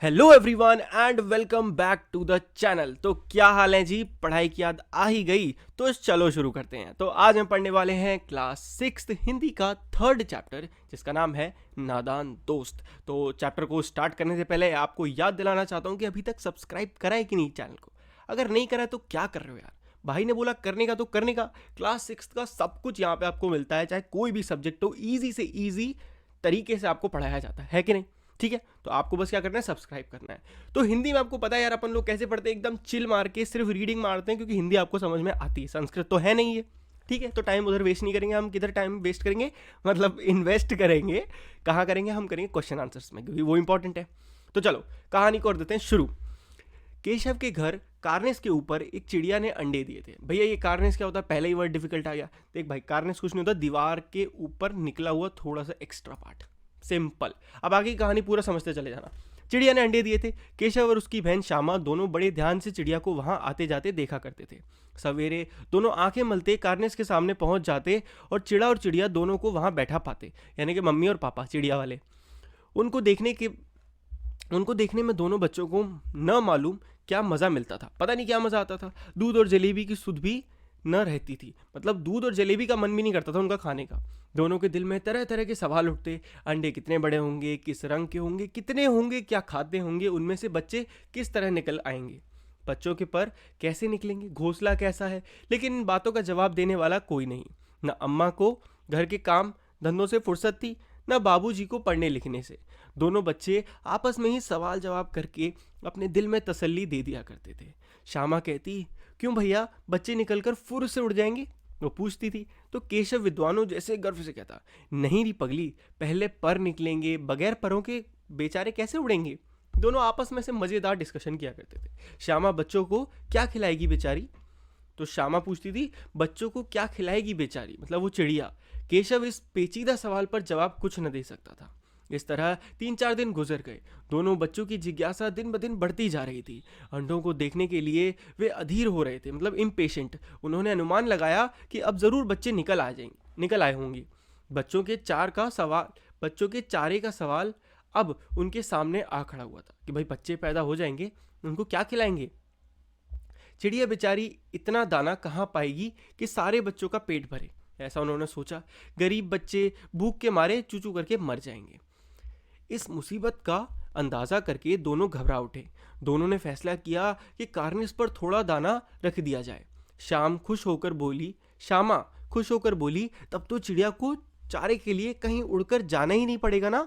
Hello everyone and welcome back to the channel. तो क्या हाल है जी, पढ़ाई की याद आ ही गई तो चलो शुरू करते हैं। तो आज हम पढ़ने वाले हैं क्लास 6 हिंदी का थर्ड चैप्टर जिसका नाम है नादान दोस्त। तो चैप्टर को स्टार्ट करने से पहले आपको याद दिलाना चाहता हूँ कि अभी तक सब्सक्राइब करा है कि नहीं चैनल को। अगर नहीं करा है तो क्या कर रहे हो यार, भाई ने बोला करने का तो करने का। क्लास 6 का सब कुछ यहाँ पे आपको मिलता है, चाहे कोई भी सब्जेक्ट हो, ईजी से ईजी तरीके से आपको पढ़ाया जाता है कि नहीं। ठीक है, तो आपको बस क्या करना है, सब्सक्राइब करना है। तो हिंदी में आपको पता है यार, अपन लोग कैसे पढ़ते हैं, एकदम चिल मार के सिर्फ रीडिंग मारते हैं, क्योंकि हिंदी आपको समझ में आती है, संस्कृत तो है नहीं है। ठीक है, तो टाइम उधर वेस्ट नहीं करेंगे। हम किधर टाइम वेस्ट करेंगे, मतलब इन्वेस्ट करेंगे। कहाँ करेंगे, हम करेंगे क्वेश्चन आंसर्स में, क्योंकि वो इंपॉर्टेंट है। तो चलो कहानी को कर देते हैं शुरू। केशव के घर कार्नेस के ऊपर एक चिड़िया ने अंडे दिए थे। भैया ये कार्नेस क्या होता है, पहले ही वर्ड डिफिकल्ट आ गया। देख भाई, कार्नेस कुछ नहीं होता, दीवार के ऊपर निकला हुआ थोड़ा सा एक्स्ट्रा पार्ट। सिंपल। अब आगे की कहानी पूरा समझते चले जाना। चिड़िया ने अंडे दिए थे। केशव और उसकी बहन श्यामा दोनों बड़े ध्यान से चिड़िया को वहां आते जाते देखा करते थे। सवेरे दोनों आंखें मलते कार्नेस के सामने पहुंच जाते और चिड़ा और चिड़िया दोनों को वहां बैठा पाते, यानी कि मम्मी और पापा चिड़िया वाले। उनको देखने के उनको देखने में दोनों बच्चों को न मालूम क्या मज़ा मिलता था। पता नहीं क्या मज़ा आता था। दूध और जलेबी की सुध भी न रहती थी, मतलब दूध और जलेबी का मन भी नहीं करता था उनका खाने का। दोनों के दिल में तरह तरह के सवाल उठते। अंडे कितने बड़े होंगे, किस रंग के होंगे, कितने होंगे, क्या खाते होंगे, उनमें से बच्चे किस तरह निकल आएंगे, बच्चों के पर कैसे निकलेंगे, घोंसला कैसा है। लेकिन इन बातों का जवाब देने वाला कोई नहीं। न अम्मा को घर के काम धंधों से फुर्सत थी, न बाबूजी को पढ़ने लिखने से। दोनों बच्चे आपस में ही सवाल जवाब करके अपने दिल में तसल्ली दे दिया करते थे। श्यामा कहती, क्यों भैया, बच्चे निकलकर फुर से उड़ जाएंगे, वो पूछती थी। तो केशव विद्वानों जैसे गर्व से कहता, नहीं री पगली, पहले पर निकलेंगे, बगैर परों के बेचारे कैसे उड़ेंगे। दोनों आपस में से मजेदार डिस्कशन किया करते थे। श्यामा बच्चों को क्या खिलाएगी बेचारी, तो श्यामा पूछती थी बच्चों को क्या खिलाएगी बेचारी, मतलब वो चिड़िया। केशव इस पेचीदा सवाल पर जवाब कुछ न दे सकता था। इस तरह 3-4 दिन गुजर गए। दोनों बच्चों की जिज्ञासा दिन ब दिन बढ़ती जा रही थी। अंडों को देखने के लिए वे अधीर हो रहे थे, मतलब इम्पेशेंट। उन्होंने अनुमान लगाया कि अब जरूर बच्चे निकल आए होंगे। बच्चों के चारे का सवाल अब उनके सामने आ खड़ा हुआ था कि भाई बच्चे पैदा हो जाएंगे, उनको क्या खिलाएंगे। चिड़िया बेचारी इतना दाना कहाँ पाएगी कि सारे बच्चों का पेट भरे, ऐसा उन्होंने सोचा। गरीब बच्चे भूख के मारे चू चू करके मर जाएंगे। इस मुसीबत का अंदाजा करके दोनों घबरा उठे। दोनों ने फैसला किया कि कार्निस पर थोड़ा दाना रख दिया जाए। श्यामा खुश होकर बोली, तब तो चिड़िया को चारे के लिए कहीं उड़कर जाना ही नहीं पड़ेगा ना।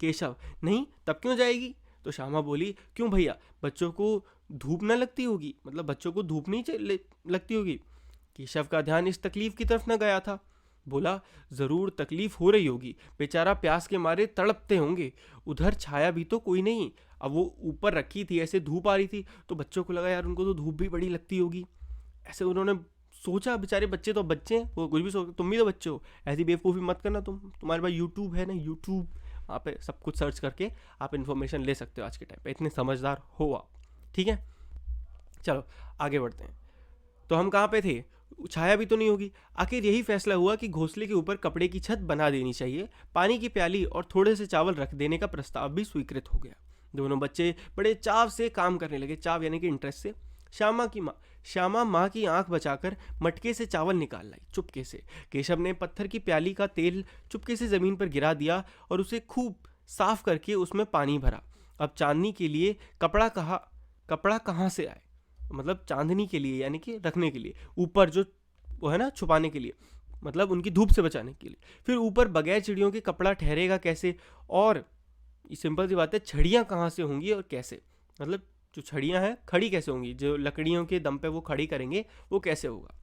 केशव, नहीं, तब क्यों जाएगी। तो श्यामा बोली, क्यों भैया, बच्चों को धूप न लगती होगी, मतलब बच्चों को धूप नहीं लगती होगी। केशव का ध्यान इस तकलीफ की तरफ न गया था। बोला, जरूर तकलीफ हो रही होगी, बेचारा प्यास के मारे तड़पते होंगे। उधर छाया भी तो कोई नहीं। अब वो ऊपर रखी थी, ऐसे धूप आ रही थी, तो बच्चों को लगा यार उनको तो धूप भी बड़ी लगती होगी। ऐसे उन्होंने सोचा, बेचारे बच्चे तो बच्चे हैं, वो कुछ भी सोच, तुम भी तो बच्चे हो, ऐसी बेवकूफ़ी मत करना। तुम्हारे पास यूट्यूब है ना, यूट्यूब, वहाँ पे सब कुछ सर्च करके आप इन्फॉर्मेशन ले सकते हो। आज के टाइम पे इतने समझदार हो आप। ठीक है, चलो आगे बढ़ते हैं। तो हम कहाँ पे थे, छाया भी तो नहीं होगी। आखिर यही फैसला हुआ कि घोंसले के ऊपर कपड़े की छत बना देनी चाहिए। पानी की प्याली और थोड़े से चावल रख देने का प्रस्ताव भी स्वीकृत हो गया। दोनों बच्चे बड़े चाव से काम करने लगे, चाव यानी कि इंटरेस्ट से। श्यामा माँ की आंख बचाकर मटके से चावल निकाल लाई चुपके से। केशव ने पत्थर की प्याली का तेल चुपके से जमीन पर गिरा दिया और उसे खूब साफ करके उसमें पानी भरा। अब चांदनी के लिए कपड़ा कहाँ से आए, मतलब चांदनी के लिए यानी कि रखने के लिए, ऊपर जो वो है ना छुपाने के लिए, मतलब उनकी धूप से बचाने के लिए। फिर ऊपर बगैर चिड़ियों के कपड़ा ठहरेगा कैसे, और सिंपल सी बात है, छड़ियाँ कहाँ से होंगी और कैसे, मतलब जो छड़ियाँ हैं खड़ी कैसे होंगी, जो लकड़ियों के दम पे वो खड़ी करेंगे वो कैसे होगा।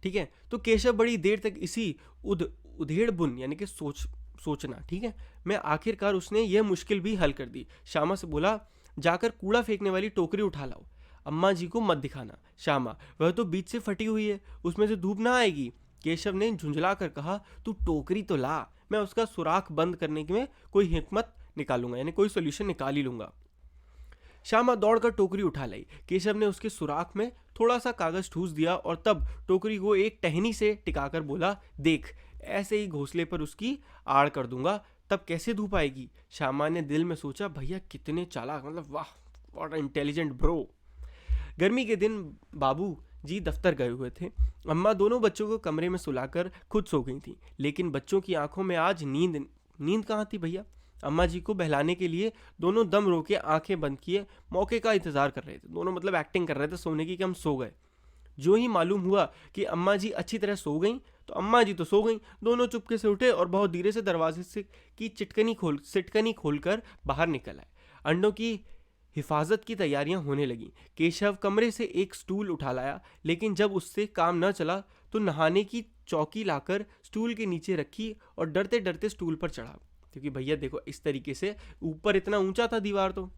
ठीक है, तो केशव बड़ी देर तक इसी उधेड़ बुन यानी कि सोचना, ठीक है, मैं आखिरकार उसने यह मुश्किल भी हल कर दी। श्यामा से बोला, जाकर कूड़ा फेंकने वाली टोकरी उठा लाओ। अम्मा जी को मत दिखाना। श्यामा, वह तो बीच से फटी हुई है, उसमें से धूप ना आएगी। केशव ने झुंझला कर कहा, तू टोकरी तो ला, मैं उसका सुराख बंद करने में कोई हिकमत निकालूंगा, यानी कोई सोल्यूशन निकाल ही लूंगा। श्यामा दौड़कर टोकरी उठा लाई। केशव ने उसके सुराख में थोड़ा सा कागज ठूस दिया और तब टोकरी को एक टहनी से टिकाकर बोला, देख, ऐसे ही घोंसले पर उसकी आड़ कर दूंगा, तब कैसे धूप आएगी? श्यामा ने दिल में सोचा, भैया कितने चालाक, मतलब वाह, व्हाट इंटेलिजेंट ब्रो। गर्मी के दिन बाबू जी दफ्तर गए हुए थे। अम्मा दोनों बच्चों को कमरे में सुलाकर खुद सो गई थी, लेकिन बच्चों की आंखों में आज नींद नींद कहाँ थी भैया? अम्मा जी को बहलाने के लिए दोनों दम रोके आंखें बंद किए मौके का इंतजार कर रहे थे। दोनों मतलब एक्टिंग कर रहे थे सोने की कि हम सो गए। जो ही मालूम हुआ कि अम्मा जी अच्छी तरह सो गईं, तो अम्मा जी तो सो गईं। दोनों चुपके से उठे और बहुत धीरे से दरवाजे से की सिटकनी खोलकर बाहर निकल आए। अंडों की हिफाजत की तैयारियां होने लगीं। केशव कमरे से एक स्टूल उठा लाया, लेकिन जब उससे काम न चला तो नहाने की चौकी लाकर स्टूल के नीचे रखी और डरते डरते स्टूल पर चढ़ा, क्योंकि भैया देखो इस तरीके से ऊपर इतना ऊंचा था दीवार। तो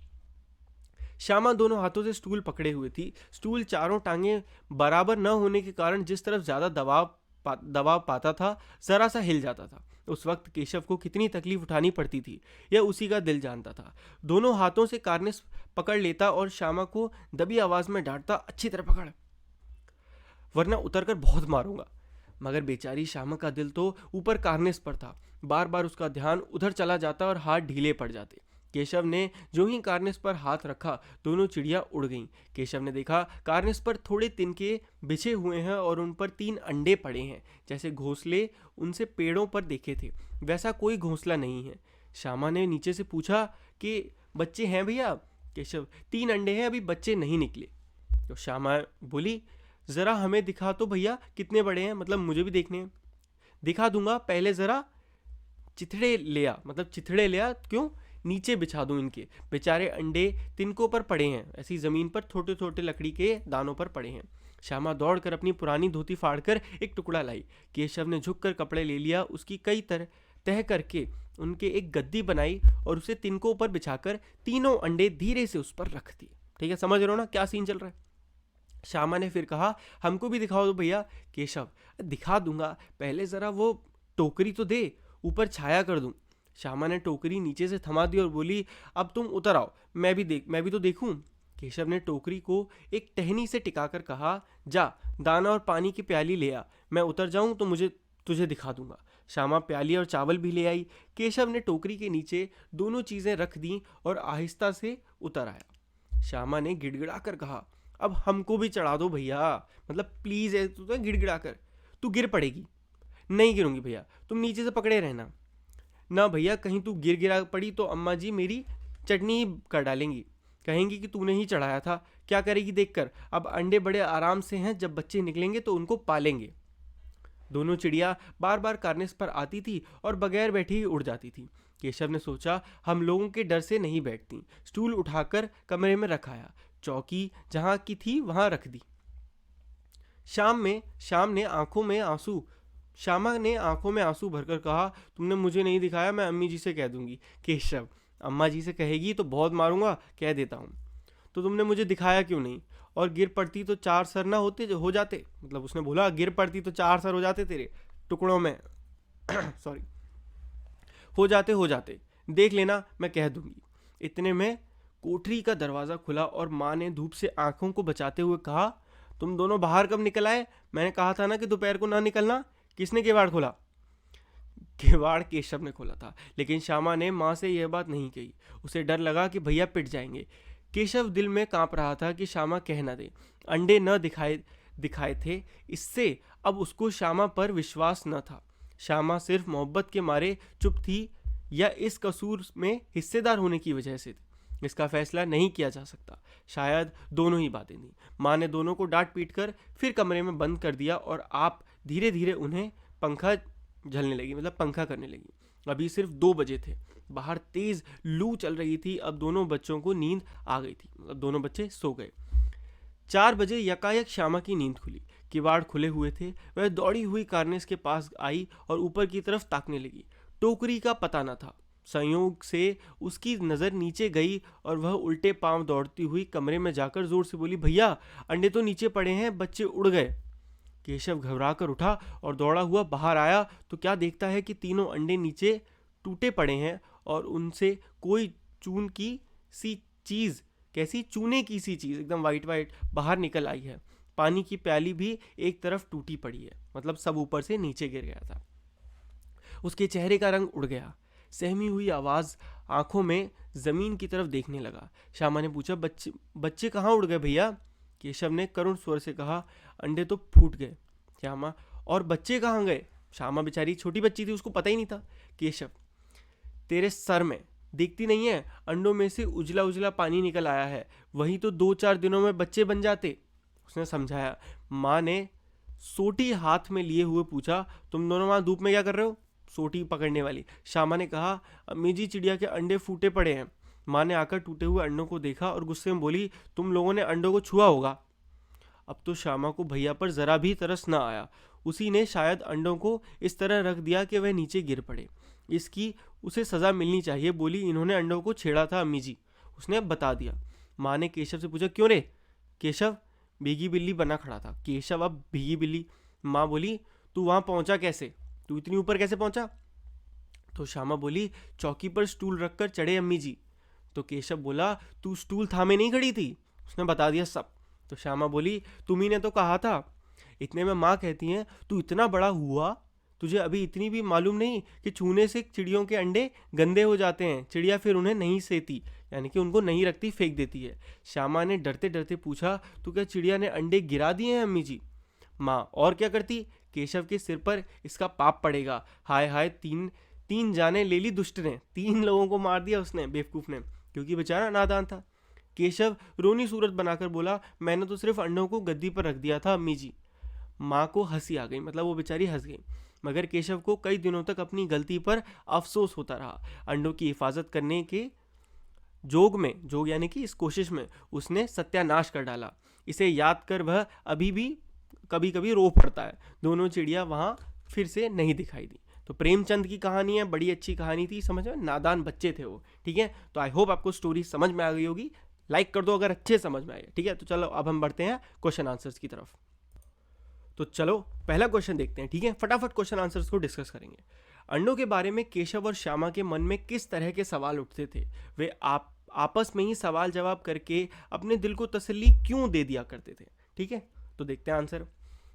श्यामा दोनों हाथों से स्टूल पकड़े हुए थी। स्टूल चारों टांगे बराबर न होने के कारण जिस तरफ ज्यादा दबाव पाता था, जरा सा हिल जाता था। उस वक्त केशव को कितनी तकलीफ उठानी पड़ती थी, यह उसी का दिल जानता था। दोनों हाथों से कार्निस पकड़ लेता और श्यामा को दबी आवाज में डांटता, अच्छी तरह पकड़, वरना उतरकर बहुत मारूंगा। मगर बेचारी श्यामा का दिल तो ऊपर कार्निस पर था। बार बार उसका ध्यान उधर चला जाता और हाथ ढीले पड़ जाते। केशव ने जो ही कार्निस पर हाथ रखा, दोनों चिड़िया उड़ गईं। केशव ने देखा कार्निस पर थोड़े तिनके बिछे हुए हैं और उन पर 3 अंडे पड़े हैं। जैसे घोंसले उनसे पेड़ों पर देखे थे, वैसा कोई घोंसला नहीं है। श्यामा ने नीचे से पूछा कि बच्चे हैं भैया? केशव, 3 अंडे हैं, अभी बच्चे नहीं निकले। तो श्यामा बोली, जरा हमें दिखा तो भैया कितने बड़े हैं, मतलब मुझे भी देखने हैं। दिखा दूंगा, पहले जरा चिथड़े ले आ, मतलब चिथड़े ले आ। क्यों? नीचे बिछा दूं इनके। बेचारे अंडे तिनकों पर पड़े हैं, ऐसी जमीन पर छोटे छोटे लकड़ी के दानों पर पड़े हैं। श्यामा दौड़कर अपनी पुरानी धोती फाड़कर एक टुकड़ा लाई। केशव ने झुककर कपड़े ले लिया, उसकी कई तरह तह करके उनके एक गद्दी बनाई और उसे तिनकों पर बिछाकर तीनों अंडे धीरे से उस पर रख दिए। ठीक है, समझ रहे हो ना क्या सीन चल रहा है? श्यामा ने फिर कहा, हमको भी दिखाओ दो भैया। केशव, दिखा दूंगा, पहले जरा वो टोकरी तो दे, ऊपर छाया कर दूं। श्यामा ने टोकरी नीचे से थमा दी और बोली, अब तुम उतर आओ, मैं भी तो देखूं। केशव ने टोकरी को एक टहनी से टिकाकर कहा, जा दाना और पानी की प्याली ले आ, मैं उतर जाऊं तो तुझे दिखा दूंगा। श्यामा प्याली और चावल भी ले आई। केशव ने टोकरी के नीचे दोनों चीजें रख दी और आहिस्ता से उतर आया। श्यामा ने गिड़गिड़ा कर कहा, अब हमको भी चढ़ा दो भैया, मतलब प्लीज है, तू तो गिड़गिड़ा कर, तू गिर पड़ेगी। नहीं गिरूंगी भैया, तुम नीचे से पकड़े रहना। ना भैया, कहीं तू गिरा पड़ी तो अम्मा जी मेरी चटनी ही कर डालेंगी, कहेंगी कि तूने ही चढ़ाया था। क्या करेगी देखकर, अब अंडे बड़े आराम से हैं, जब बच्चे निकलेंगे तो उनको पालेंगे। दोनों चिड़िया बार बार कार्निस पर आती थी और बगैर बैठे ही उड़ जाती थी। केशव ने सोचा, हम लोगों के डर से नहीं बैठती। स्टूल उठाकर कमरे में रखाया, चौकी जहां की थी वहां रख दी। श्यामा ने आंखों में आंसू भरकर कहा, तुमने मुझे नहीं दिखाया, मैं अम्मी जी से कह दूंगी। केशव, अम्मा जी से कहेगी तो बहुत मारूंगा, कह देता हूँ। तो तुमने मुझे दिखाया क्यों नहीं? और गिर पड़ती तो 4 सर ना हो जाते, मतलब उसने बोला गिर पड़ती तो 4 सर हो जाते तेरे टुकड़ों में सॉरी, हो जाते, देख लेना, मैं कह दूंगी। इतने में कोठरी का दरवाजा खुला और माँ ने धूप से आंखों को बचाते हुए कहा, तुम दोनों बाहर कब निकल आए? मैंने कहा था ना कि दोपहर को ना निकलना। किसने किवाड़ खोला? किवाड़ केशव ने खोला था, लेकिन श्यामा ने माँ से यह बात नहीं कही। उसे डर लगा कि भैया पिट जाएंगे। केशव दिल में कांप रहा था कि श्यामा कह न दे। अंडे न दिखाए थे, इससे अब उसको श्यामा पर विश्वास न था। श्यामा सिर्फ मोहब्बत के मारे चुप थी या इस कसूर में हिस्सेदार होने की वजह से थी, इसका फैसला नहीं किया जा सकता। शायद दोनों ही बातें थी। माँ ने दोनों को डांट पीट कर फिर कमरे में बंद कर दिया और आप धीरे धीरे उन्हें पंखा झलने लगी, मतलब पंखा करने लगी। अभी सिर्फ 2 बजे थे, बाहर तेज लू चल रही थी। अब दोनों बच्चों को नींद आ गई थी, मतलब दोनों बच्चे सो गए। 4 बजे यकायक श्यामा की नींद खुली। किवाड़ खुले हुए थे। वह दौड़ी हुई कार्निस के पास आई और ऊपर की तरफ ताकने लगी। टोकरी का पता न था। संयोग से उसकी नज़र नीचे गई और वह उल्टे पांव दौड़ती हुई कमरे में जाकर जोर से बोली, भैया अंडे तो नीचे पड़े हैं, बच्चे उड़ गए। केशव घबरा कर उठा और दौड़ा हुआ बाहर आया तो क्या देखता है कि तीनों अंडे नीचे टूटे पड़े हैं और उनसे कोई चूने की सी चीज़ एकदम वाइट बाहर निकल आई है। पानी की प्याली भी एक तरफ टूटी पड़ी है, मतलब सब ऊपर से नीचे गिर गया था। उसके चेहरे का रंग उड़ गया। सहमी हुई आवाज़ आंखों में ज़मीन की तरफ देखने लगा। श्यामा ने पूछा, बच्चे बच्चे कहाँ उड़ गए भैया? केशव ने करुण स्वर से कहा, अंडे तो फूट गए। श्यामा, और बच्चे कहाँ गए? श्यामा बेचारी छोटी बच्ची थी, उसको पता ही नहीं था। केशव, तेरे सर में दिखती नहीं है, अंडों में से उजला उजला पानी निकल आया है, वही तो 2-4 दिनों में बच्चे बन जाते, उसने समझाया। माँ ने सोटी हाथ में लिए हुए पूछा, तुम दोनों वहाँ धूप में क्या कर रहे हो? सोटी पकड़ने वाली। श्यामा ने कहा, अम्मी जी चिड़िया के अंडे फूटे पड़े हैं। माँ ने आकर टूटे हुए अंडों को देखा और गुस्से में बोली, तुम लोगों ने अंडों को छुआ होगा। अब तो श्यामा को भैया पर जरा भी तरस न आया। उसी ने शायद अंडों को इस तरह रख दिया कि वह नीचे गिर पड़े। इसकी उसे सज़ा मिलनी चाहिए। बोली, इन्होंने अंडों को छेड़ा था अम्मी जी, उसने अब बता दिया। माँ ने केशव से पूछा, क्यों रे? केशव भीगी बिल्ली बना खड़ा था। केशव अब भीगी बिल्ली। माँ बोली, तू वहाँ पहुँचा कैसे? तू इतनी ऊपर कैसे पहुँचा? तो श्यामा बोली, चौकी पर स्टूल रखकर चढ़े अम्मी जी। तो केशव बोला, तू स्टूल थामे नहीं खड़ी थी? उसने बता दिया सब। तो श्यामा बोली, तुम्ही ने तो कहा था। इतने में माँ कहती हैं, तू इतना बड़ा हुआ, तुझे अभी इतनी भी मालूम नहीं कि छूने से चिड़ियों के अंडे गंदे हो जाते हैं, चिड़िया फिर उन्हें नहीं सेती, यानी कि उनको नहीं रखती, फेंक देती है। श्यामा ने डरते डरते पूछा, तो क्या चिड़िया ने अंडे गिरा दिए हैं अम्मी जी? माँ, और क्या करती? केशव के सिर पर इसका पाप पड़ेगा। हाय हाय, तीन जाने ले ली दुष्ट ने, 3 लोगों को मार दिया उसने, बेवकूफ़ ने, क्योंकि बेचारा नादान था। केशव रोनी सूरत बनाकर बोला, मैंने तो सिर्फ अंडों को गद्दी पर रख दिया था अम्मी जी। माँ को हंसी आ गई, मतलब वो बेचारी हंस गई। मगर केशव को कई दिनों तक अपनी गलती पर अफसोस होता रहा। अंडों की हिफाजत करने के जोग यानी कि इस कोशिश में उसने सत्यानाश कर डाला। इसे याद कर वह अभी भी कभी कभी रो पड़ता है। दोनों चिड़िया वहाँ फिर से नहीं दिखाई दी। तो प्रेमचंद की कहानी है, बड़ी अच्छी कहानी थी, समझ में, नादान बच्चे थे वो। ठीक है, तो आई होप आपको स्टोरी समझ में आ गई होगी। लाइक कर दो अगर अच्छे समझ में आए। ठीक है, तो चलो अब हम बढ़ते हैं क्वेश्चन आंसर्स की तरफ। तो चलो पहला क्वेश्चन देखते हैं। ठीक है, फटाफट क्वेश्चन आंसर्स को डिस्कस करेंगे। अंडों के बारे में केशव और श्यामा के मन में किस तरह के सवाल उठते थे? वे आपस में ही सवाल जवाब करके अपने दिल को तसल्ली क्यों दे दिया करते थे? ठीक है, तो देखते हैं आंसर।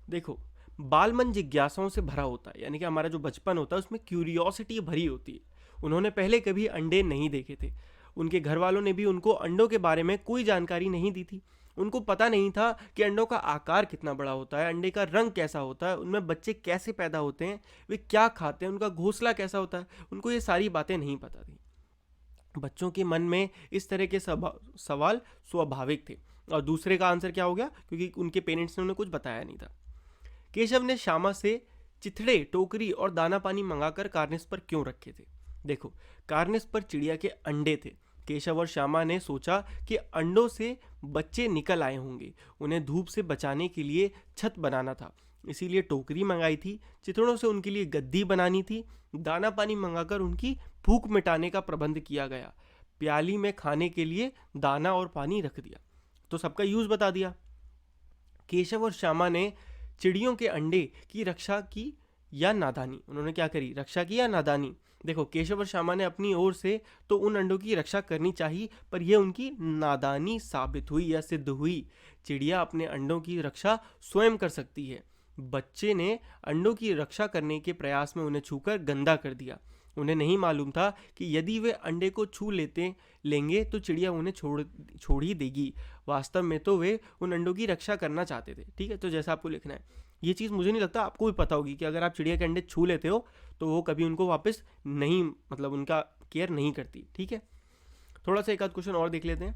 देखो, बाल मन जिज्ञासाओं से भरा होता है, यानी कि हमारा जो बचपन होता है उसमें क्यूरियोसिटी भरी होती है। उन्होंने पहले कभी अंडे नहीं देखे थे। उनके घर वालों ने भी उनको अंडों के बारे में कोई जानकारी नहीं दी थी। उनको पता नहीं था कि अंडों का आकार कितना बड़ा होता है, अंडे का रंग कैसा होता है, उनमें बच्चे कैसे पैदा होते हैं, वे क्या खाते हैं, उनका घोंसला कैसा होता है। उनको ये सारी बातें नहीं पता थी। बच्चों के मन में इस तरह के सवाल स्वाभाविक थे। और दूसरे का आंसर क्या हो गया? क्योंकि उनके पेरेंट्स ने उन्हें कुछ बताया नहीं था। केशव ने श्यामा से चिथड़े, टोकरी और दाना पानी मंगाकर कार्निस पर क्यों रखे थे? देखो, कार्निस पर चिड़िया के अंडे थे। केशव और श्यामा ने सोचा कि अंडों से बच्चे निकल आए होंगे, उन्हें धूप से बचाने के लिए छत बनाना था, इसीलिए टोकरी मंगाई थी। चिथड़ों से उनके लिए गद्दी बनानी थी। दाना पानी मंगाकर उनकी भूख मिटाने का प्रबंध किया गया। प्याली में खाने के लिए दाना और पानी रख दिया। तो सबका यूज बता दिया। केशव और श्यामा ने चिड़ियों के अंडे की रक्षा की या नादानी? उन्होंने क्या करी, रक्षा की या नादानी? देखो, केशव और श्यामा ने अपनी ओर से तो उन अंडों की रक्षा करनी चाहिए, पर यह उनकी नादानी साबित हुई या सिद्ध हुई। चिड़िया अपने अंडों की रक्षा स्वयं कर सकती है। बच्चे ने अंडों की रक्षा करने के प्रयास में उन्हें छूकर गंदा कर दिया। उन्हें नहीं मालूम था कि यदि वे अंडे को छू लेंगे तो चिड़िया उन्हें छोड़ ही देगी। वास्तव में तो वे उन अंडों की रक्षा करना चाहते थे। ठीक है, तो जैसा आपको लिखना है, ये चीज़ मुझे नहीं लगता आपको भी पता होगी कि अगर आप चिड़िया के अंडे छू लेते हो तो वो कभी उनको वापस नहीं, मतलब उनका केयर नहीं करती। ठीक है, थोड़ा सा एक आध क्वेश्चन और देख लेते हैं।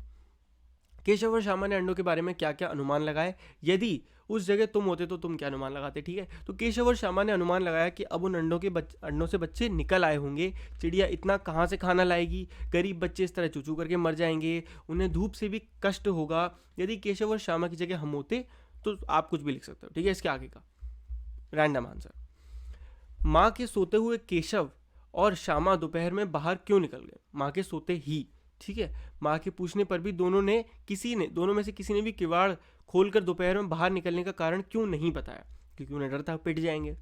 केशव और श्यामा ने अंडों के बारे में क्या क्या अनुमान लगाए? यदि उस जगह तुम होते तो तुम क्या अनुमान लगाते? ठीक है, तो केशव और श्यामा ने अनुमान लगाया कि अब उन अंडों से बच्चे निकल आए होंगे। चिड़िया इतना कहाँ से खाना लाएगी? गरीब बच्चे इस तरह चूचू करके मर जाएंगे, उन्हें धूप से भी कष्ट होगा। यदि केशव और श्यामा की जगह हम होते तो आप कुछ भी लिख सकते हो। ठीक है, इसके आगे का रैंडम आंसर। माँ के सोते हुए केशव और श्यामा दोपहर में बाहर क्यों निकल गए? माँ के सोते ही। ठीक है, माँ के पूछने पर भी दोनों में से किसी ने भी किवाड़ खोलकर दोपहर में बाहर निकलने का कारण क्यों नहीं बताया? क्योंकि उन्हें डर था पिट जाएंगे।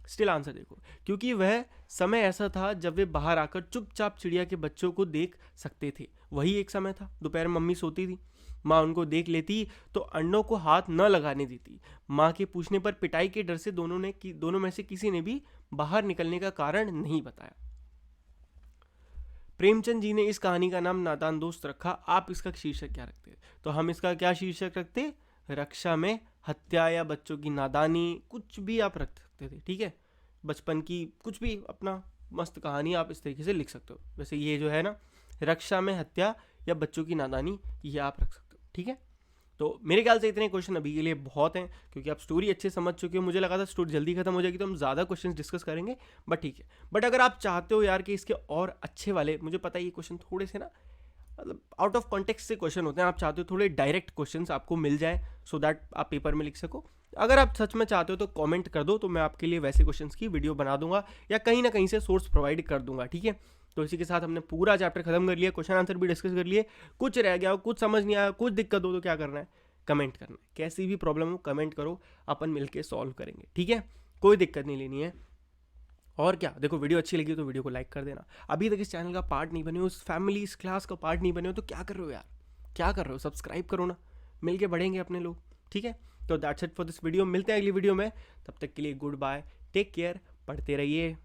स्टिल आंसर देखो, क्योंकि वह समय ऐसा था जब वे बाहर आकर चुपचाप चिड़िया के बच्चों को देख सकते थे। वही एक समय था, दोपहर में मम्मी सोती थी, माँ उनको देख लेती तो अंडों को हाथ न लगाने देती। माँ के पूछने पर पिटाई के डर से दोनों में से किसी ने भी बाहर निकलने का कारण नहीं बताया। प्रेमचंद जी ने इस कहानी का नाम नादान दोस्त रखा, आप इसका शीर्षक क्या रखते? तो हम इसका क्या शीर्षक रखते? रक्षा में हत्या या बच्चों की नादानी, कुछ भी आप रख सकते थे, ठीक है। बचपन की कुछ भी अपना मस्त कहानी आप इस तरीके से लिख सकते हो। वैसे ये जो है ना, रक्षा में हत्या या बच्चों की नादानी, ये आप रख सकते हो, ठीक है। तो मेरे ख्याल से इतने क्वेश्चन अभी के लिए बहुत हैं, क्योंकि आप स्टोरी अच्छे समझ चुके हो। मुझे लगा था स्टोरी जल्दी खत्म हो जाएगी तो हम ज़्यादा क्वेश्चन डिस्कस करेंगे, बट ठीक है। बट अगर आप चाहते हो यार कि इसके और अच्छे वाले, मुझे पता है ये क्वेश्चन थोड़े से ना मतलब आउट ऑफ कॉन्टेक्स्ट से क्वेश्चन होते हैं, आप चाहते हो थोड़े डायरेक्ट क्वेश्चंस आपको मिल जाए सो दैट आप पेपर में लिख सको। अगर आप सच में चाहते हो तो कमेंट कर दो, तो मैं आपके लिए वैसे क्वेश्चंस की वीडियो बना दूंगा या कहीं ना कहीं से सोर्स प्रोवाइड कर दूंगा, ठीक है। तो इसी के साथ हमने पूरा चैप्टर खत्म कर लिया, क्वेश्चन आंसर भी डिस्कस कर लिए। कुछ रह गया हो, कुछ समझ नहीं आया, कुछ दिक्कत हो तो क्या करना है? कमेंट करना है। कैसी भी प्रॉब्लम हो कमेंट करो, अपन मिलके सॉल्व करेंगे, ठीक है। कोई दिक्कत नहीं लेनी है। और क्या, देखो वीडियो अच्छी लगी तो वीडियो को लाइक कर देना। अभी तक इस चैनल का पार्ट नहीं बने हो, उस फैमिली इस क्लास का पार्ट नहीं बने हो, तो क्या कर रहे हो यार, क्या कर रहे हो? सब्सक्राइब करो ना, मिलके बढ़ेंगे अपने लोग, ठीक है। तो that's it for this video, मिलते हैं अगली वीडियो में। तब तक के लिए गुड बाय, टेक केयर, पढ़ते रहिए।